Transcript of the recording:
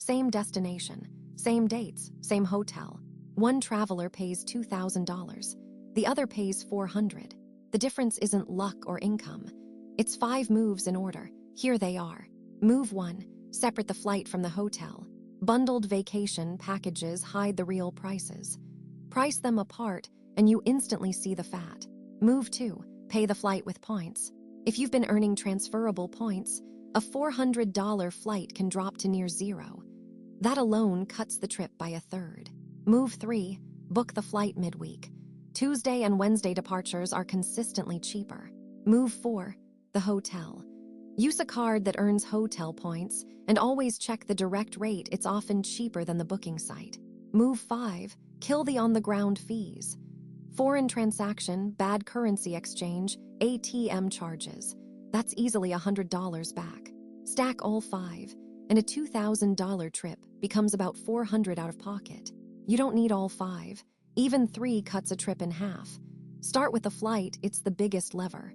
Same destination, same dates, same hotel. One traveler pays $2,000. The other pays $400. The difference isn't luck or income. It's 5 moves in order. Here they are. Move 1, separate the flight from the hotel. Bundled vacation packages hide the real prices. Price them apart, and you instantly see the fat. Move 2, pay the flight with points. If you've been earning transferable points, a $400 flight can drop to near zero. That alone cuts the trip by a third. Move 3, book the flight midweek. Tuesday and Wednesday departures are consistently cheaper. Move 4, the hotel. Use a card that earns hotel points and always check the direct rate. It's often cheaper than the booking site. Move 5, kill the on-the-ground fees. Foreign transaction, bad currency exchange, ATM charges. That's easily $100 back. Stack all 5, and a $2,000 trip becomes about $400 out of pocket. You don't need all 5. Even 3 cuts a trip in half. Start with the flight, it's the biggest lever.